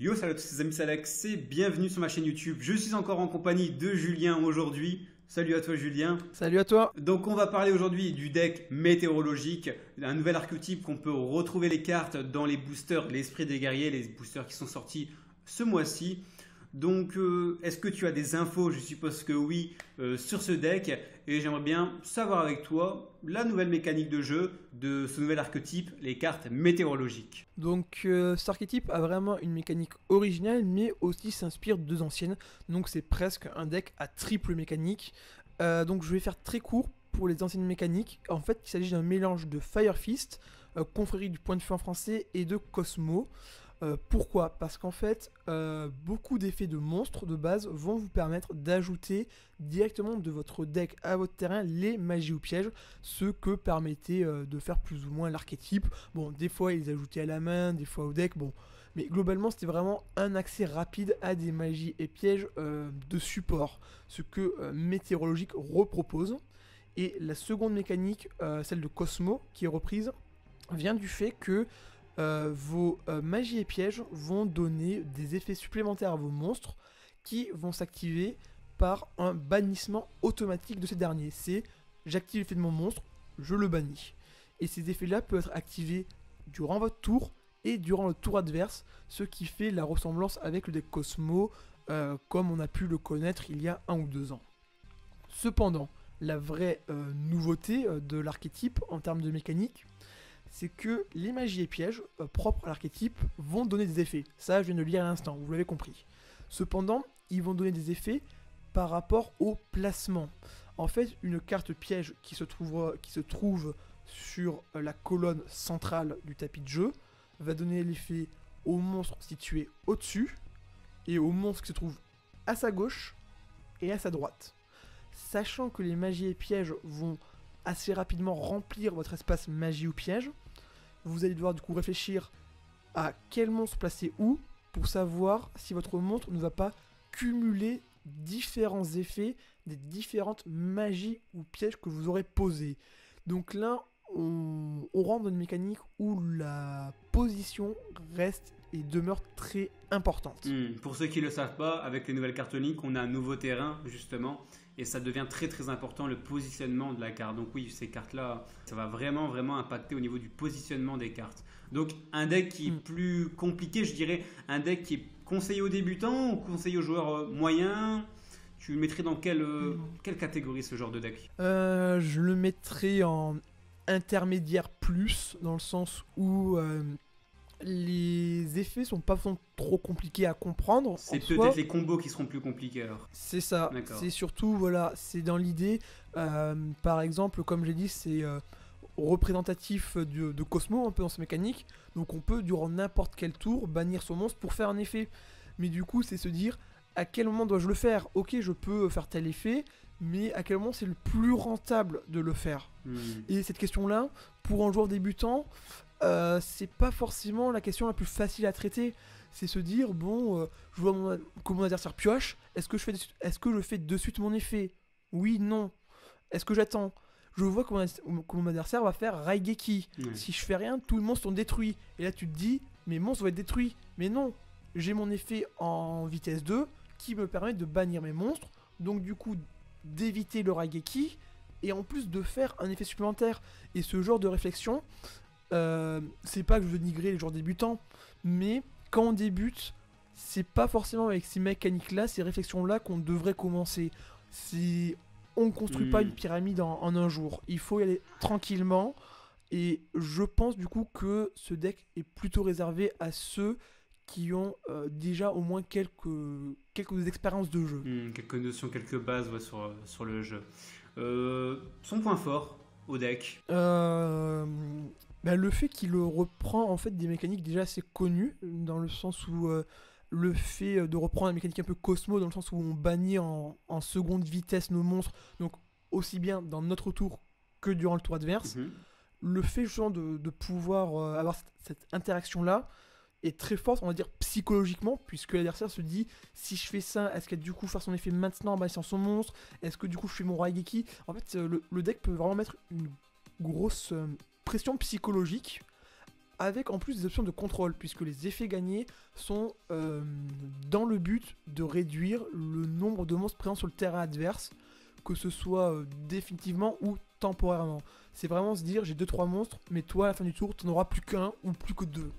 Yo, salut à tous les amis, c'est Alex et bienvenue sur ma chaîne YouTube. Je suis encore en compagnie de Julien aujourd'hui. Salut à toi Julien. Salut à toi. Donc on va parler aujourd'hui du deck météorologique, un nouvel archétype qu'on peut retrouver les cartes dans les boosters, l'esprit des guerriers, les boosters qui sont sortis ce mois-ci. Donc est-ce que tu as des infos? Je suppose que oui, sur ce deck, et j'aimerais bien savoir avec toi la nouvelle mécanique de jeu de ce nouvel archétype, les cartes météorologiques. Donc cet archétype a vraiment une mécanique originale mais aussi s'inspire de deux anciennes. Donc c'est presque un deck à triple mécanique. Donc je vais faire très court pour les anciennes mécaniques. En fait il s'agit d'un mélange de Fire Fist, confrérie du point de feu en français, et de Cosmo. Pourquoi? Parce qu'en fait, beaucoup d'effets de monstres de base vont vous permettre d'ajouter directement de votre deck à votre terrain les magies ou pièges, ce que permettait de faire plus ou moins l'archétype. Bon, des fois ils ajoutaient à la main, des fois au deck, bon. Mais globalement, c'était vraiment un accès rapide à des magies et pièges de support, ce que Météorologique repropose. Et la seconde mécanique, celle de Cosmo, qui est reprise, vient du fait que vos magies et pièges vont donner des effets supplémentaires à vos monstres qui vont s'activer par un bannissement automatique de ces derniers. C'est j'active l'effet de mon monstre, je le bannis. Et ces effets-là peuvent être activés durant votre tour et durant le tour adverse, ce qui fait la ressemblance avec le deck Cosmo, comme on a pu le connaître il y a 1 ou 2 ans. Cependant, la vraie nouveauté de l'archétype en termes de mécanique, c'est que les magies et pièges propres à l'archétype vont donner des effets. Ça, je viens de le lire à l'instant, vous l'avez compris. Cependant, ils vont donner des effets par rapport au placement. En fait, une carte piège qui se trouve sur la colonne centrale du tapis de jeu va donner l'effet au monstre situé au-dessus et au monstre qui se trouve à sa gauche et à sa droite. Sachant que les magies et pièges vont assez rapidement remplir votre espace magie ou piège, vous allez devoir du coup réfléchir à quel monstre placer où pour savoir si votre monstre ne va pas cumuler différents effets des différentes magies ou pièges que vous aurez posés. Donc là, on rentre dans une mécanique où la position reste et demeure très importante. Pour ceux qui ne le savent pas, avec les nouvelles cartes Link, on a un nouveau terrain justement, et ça devient très très important le positionnement de la carte. Donc oui, ces cartes-là, ça va vraiment impacter au niveau du positionnement des cartes. Donc un deck qui est plus compliqué, je dirais, un deck qui est conseillé aux débutants ou conseillé aux joueurs moyens. Tu le mettrais dans quelle catégorie ce genre de deck? Je le mettrais en intermédiaire plus, dans le sens où les effets sont pas trop compliqués à comprendre. C'est peut-être les combos qui seront plus compliqués alors. C'est ça. C'est surtout, voilà, c'est dans l'idée. Par exemple, comme j'ai dit, c'est représentatif de Cosmo, un peu dans sa mécanique. Donc on peut, durant n'importe quel tour, bannir son monstre pour faire un effet. Mais du coup, c'est se dire, à quel moment dois-je le faire? Ok, je peux faire tel effet, mais à quel moment c'est le plus rentable de le faire? Et cette question-là, pour un joueur débutant, c'est pas forcément la question la plus facile à traiter. C'est se dire, bon, je vois que mon adversaire pioche, est-ce que je fais de suite mon effet? Oui, non. Est-ce que j'attends? Je vois que mon adversaire va faire Raigeki. Si je fais rien, tous les monstres sont détruits. Et là tu te dis, mes monstres vont être détruits. Mais non, j'ai mon effet en vitesse 2 qui me permet de bannir mes monstres. Donc du coup, d'éviter le Raigeki et en plus de faire un effet supplémentaire. Et ce genre de réflexion, c'est pas que je veux nigrer les joueurs débutants, mais quand on débute, c'est pas forcément avec ces mécaniques là, ces réflexions là qu'on devrait commencer. On ne construit pas une pyramide en un jour, il faut y aller tranquillement. Et je pense du coup que ce deck est plutôt réservé à ceux qui ont déjà au moins quelques expériences de jeu. Quelques notions, quelques bases sur le jeu. Son point fort au deck, le fait qu'il reprend en fait des mécaniques déjà assez connues, dans le sens où le fait de reprendre la mécanique un peu Cosmo, dans le sens où on bannit en seconde vitesse nos monstres, donc aussi bien dans notre tour que durant le tour adverse. Le fait justement de pouvoir avoir cette interaction là est très forte, on va dire psychologiquement, puisque l'adversaire se dit, si je fais ça, est-ce qu'elle du coup faire son effet maintenant en bannissant son monstre? Est-ce que du coup je fais mon Raigeki? En fait, le deck peut vraiment mettre une grosse pression psychologique avec en plus des options de contrôle, puisque les effets gagnés sont dans le but de réduire le nombre de monstres présents sur le terrain adverse, que ce soit définitivement ou temporairement. C'est vraiment se dire, j'ai 2-3 monstres, mais toi, à la fin du tour, tu n'en auras plus qu'un ou plus que 2.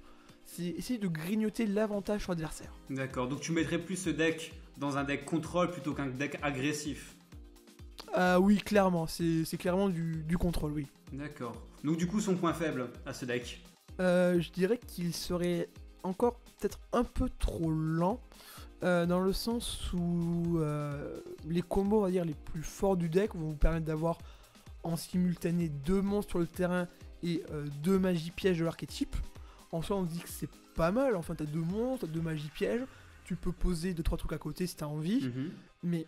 C'est essayer de grignoter l'avantage sur l'adversaire. D'accord, donc tu mettrais plus ce deck dans un deck contrôle plutôt qu'un deck agressif. Oui, clairement, c'est clairement du contrôle, oui. D'accord. Donc du coup, son point faible à ce deck. Je dirais qu'il serait encore peut-être un peu trop lent, dans le sens où les combos, on va dire, les plus forts du deck vont vous permettre d'avoir en simultané 2 monstres sur le terrain et 2 magies pièges de l'archétype. En soi, on dit que c'est pas mal, enfin t'as 2 monstres, t'as 2 magies pièges, tu peux poser 2-3 trucs à côté si t'as envie, mais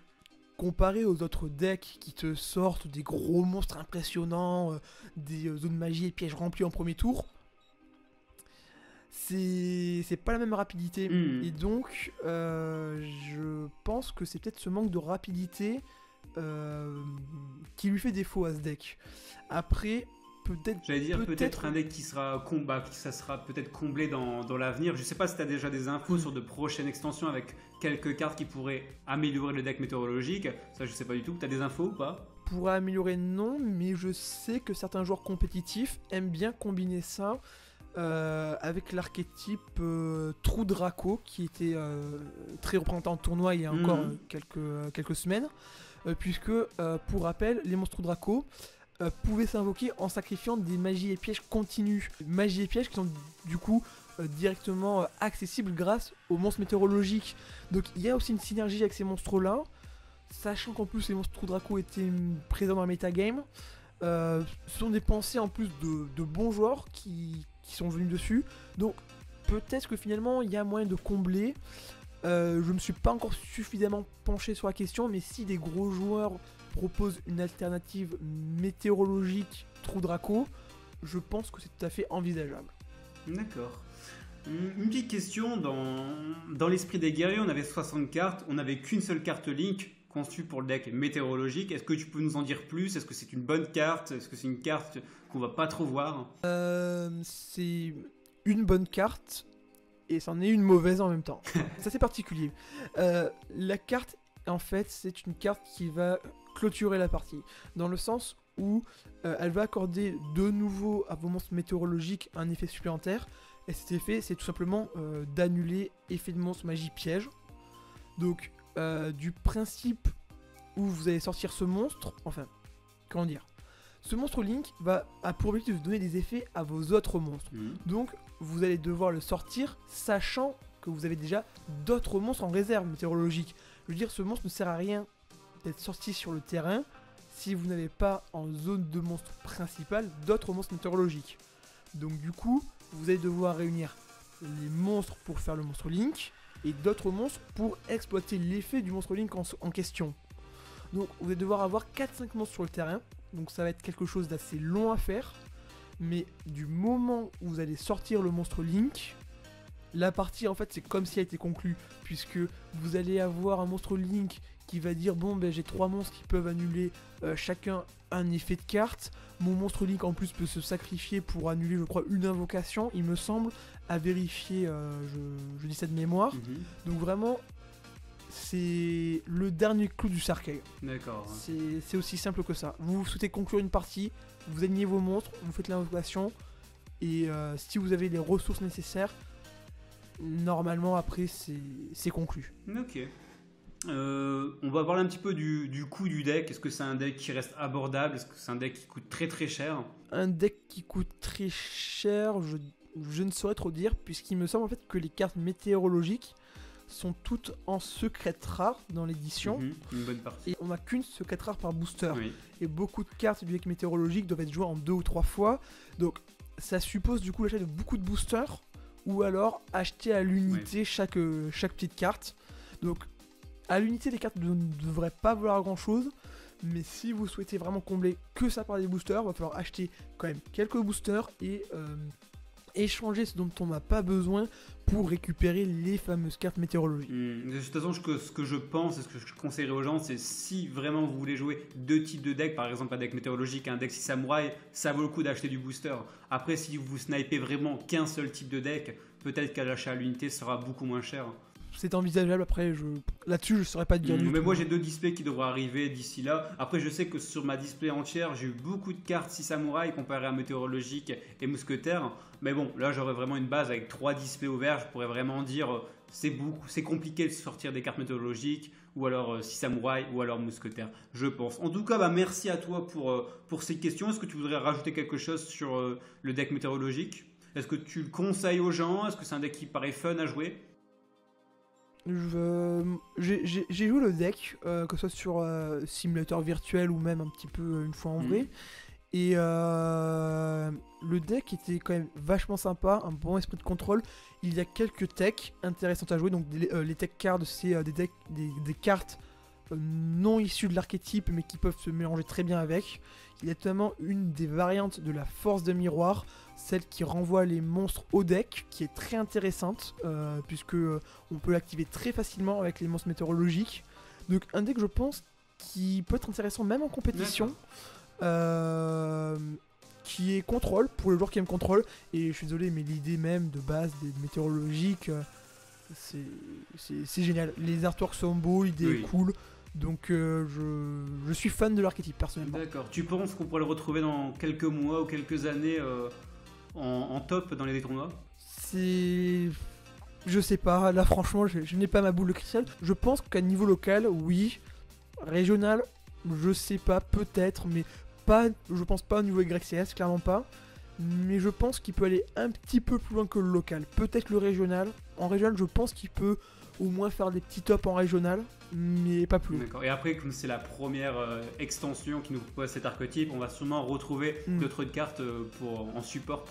comparé aux autres decks qui te sortent des gros monstres impressionnants, des zones magie et pièges remplis en premier tour, c'est pas la même rapidité. Et donc, je pense que c'est peut-être ce manque de rapidité qui lui fait défaut à ce deck. Après, peut-être. J'allais dire peut-être un deck qui sera ça sera peut-être comblé dans l'avenir. Je sais pas si tu as déjà des infos sur de prochaines extensions avec quelques cartes qui pourraient améliorer le deck météorologique. Ça, je sais pas du tout. Tu as des infos ou pas? Pourrait améliorer, non, mais je sais que certains joueurs compétitifs aiment bien combiner ça avec l'archétype Trou Draco qui était très représentant en tournoi il y a encore quelques semaines, puisque pour rappel, les monstres Trou Draco pouvaient s'invoquer en sacrifiant des magies et pièges continus. Magies et pièges qui sont du coup directement accessibles grâce aux monstres météorologiques. Donc il y a aussi une synergie avec ces monstres-là, sachant qu'en plus les monstres Trou Draco étaient présents dans le metagame. Ce sont des pensées en plus de bons joueurs qui sont venus dessus. Donc peut-être que finalement il y a moyen de combler. Je me suis pas encore suffisamment penché sur la question, mais si des gros joueurs proposent une alternative météorologique Trou Draco, je pense que c'est tout à fait envisageable. D'accord. Une petite question, dans l'esprit des guerriers, on avait 60 cartes, on n'avait qu'une seule carte Link conçue pour le deck météorologique. Est-ce que tu peux nous en dire plus? Est-ce que c'est une bonne carte? Est-ce que c'est une carte qu'on va pas trop voir? C'est une bonne carte et c'en est une mauvaise en même temps. C'est assez particulier. La carte, en fait, c'est une carte qui va clôturer la partie, dans le sens où elle va accorder de nouveau à vos monstres météorologiques un effet supplémentaire, et cet effet c'est tout simplement d'annuler effet de monstre magie piège. Donc du principe où vous allez sortir ce monstre, enfin, comment dire, ce monstre Link a pour objectif de donner des effets à vos autres monstres. Donc vous allez devoir le sortir sachant que vous avez déjà d'autres monstres en réserve météorologique. Je veux dire, ce monstre ne sert à rien d'être sorti sur le terrain si vous n'avez pas en zone de monstre principale d'autres monstres météorologiques. Donc du coup, vous allez devoir réunir les monstres pour faire le monstre Link et d'autres monstres pour exploiter l'effet du monstre Link en question. Donc vous allez devoir avoir 4-5 monstres sur le terrain, donc ça va être quelque chose d'assez long à faire, mais du moment où vous allez sortir le monstre Link, la partie en fait c'est comme si elle était conclue, puisque vous allez avoir un monstre Link qui va dire bon ben j'ai 3 monstres qui peuvent annuler chacun un effet de carte. Mon monstre Link en plus peut se sacrifier pour annuler je crois une invocation, il me semble, à vérifier, je dis ça de mémoire. Donc vraiment c'est le dernier clou du cercueil. D'accord. C'est aussi simple que ça. Vous souhaitez conclure une partie, vous alignez vos monstres, vous faites l'invocation, et si vous avez les ressources nécessaires, normalement après c'est conclu. Ok. On va parler un petit peu du coût du deck. Est-ce que c'est un deck qui reste abordable? Est-ce que c'est un deck qui coûte très très cher? Un deck qui coûte très cher, je ne saurais trop dire, puisqu'il me semble en fait que les cartes météorologiques sont toutes en secret rare dans l'édition. Une bonne partie. Et on n'a qu'une secret rare par booster. Oui. Et beaucoup de cartes du deck météorologique doivent être jouées en 2 ou 3 fois. Donc ça suppose du coup l'achat de beaucoup de boosters, ou alors acheter à l'unité chaque petite carte. Donc à l'unité, les cartes ne devraient pas valoir grand chose, mais si vous souhaitez vraiment combler que ça par des boosters, il va falloir acheter quand même quelques boosters et échanger ce dont on n'a pas besoin pour récupérer les fameuses cartes météorologiques. De toute façon, ce que je pense et ce que je conseillerais aux gens, c'est si vraiment vous voulez jouer deux types de decks, par exemple un deck météorologique et un deck 6 samouraï, ça vaut le coup d'acheter du booster. Après, si vous snipez vraiment qu'un seul type de deck, peut-être qu'à l'achat à l'unité sera beaucoup moins cher. C'est envisageable, après là-dessus je ne saurais pas te dire du Mais tout. moi j'ai 2 displays qui devraient arriver d'ici là. Après je sais que sur ma display entière j'ai eu beaucoup de cartes 6 samouraï comparé à météorologique et mousquetaire. Mais bon, là j'aurais vraiment une base avec 3 displays ouverts. Je pourrais vraiment dire c'est compliqué de sortir des cartes météorologiques ou alors 6 samouraï ou alors mousquetaire, je pense. En tout cas, merci à toi pour ces questions. Est-ce que tu voudrais rajouter quelque chose sur le deck météorologique? Est-ce que tu le conseilles aux gens? Est-ce que c'est un deck qui paraît fun à jouer? J'ai joué le deck, que ce soit sur simulateur virtuel ou même un petit peu une fois en vrai. Et le deck était quand même vachement sympa, un bon esprit de contrôle. Il y a quelques techs intéressantes à jouer. Donc les tech cards, c'est des cartes non issues de l'archétype mais qui peuvent se mélanger très bien avec. Il y a notamment une des variantes de la force de miroir, celle qui renvoie les monstres au deck, qui est très intéressante, puisque on peut l'activer très facilement avec les monstres météorologiques. Donc un deck, je pense, qui peut être intéressant même en compétition, qui est contrôle, pour les joueurs qui aiment contrôle. Et je suis désolé, mais l'idée même de base des météorologiques, c'est génial. Les artworks sont beaux, l'idée est cool. Donc je suis fan de l'archétype personnellement. D'accord. Tu penses qu'on pourrait le retrouver dans quelques mois ou quelques années en top dans les tournois? Je sais pas, là franchement je n'ai pas ma boule de cristal. Je pense qu'à niveau local, oui. Régional, je sais pas, peut-être, mais pas, je pense pas au niveau YCS, clairement pas. Mais je pense qu'il peut aller un petit peu plus loin que le local. Peut-être le régional. En régional, je pense qu'il peut au moins faire des petits tops en régional, mais pas plus. D'accord. Et après, comme c'est la première extension qui nous propose cet archétype, on va sûrement retrouver d'autres cartes en support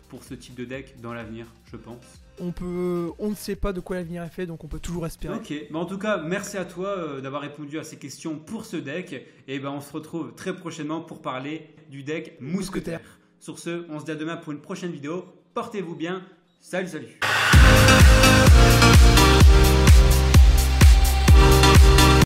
pour ce type de deck dans l'avenir, je pense. On ne sait pas de quoi l'avenir est fait, donc on peut toujours espérer. Ok, en tout cas, merci à toi d'avoir répondu à ces questions pour ce deck. Et on se retrouve très prochainement pour parler du deck mousquetaire. Sur ce, on se dit à demain pour une prochaine vidéo. Portez-vous bien. Salut.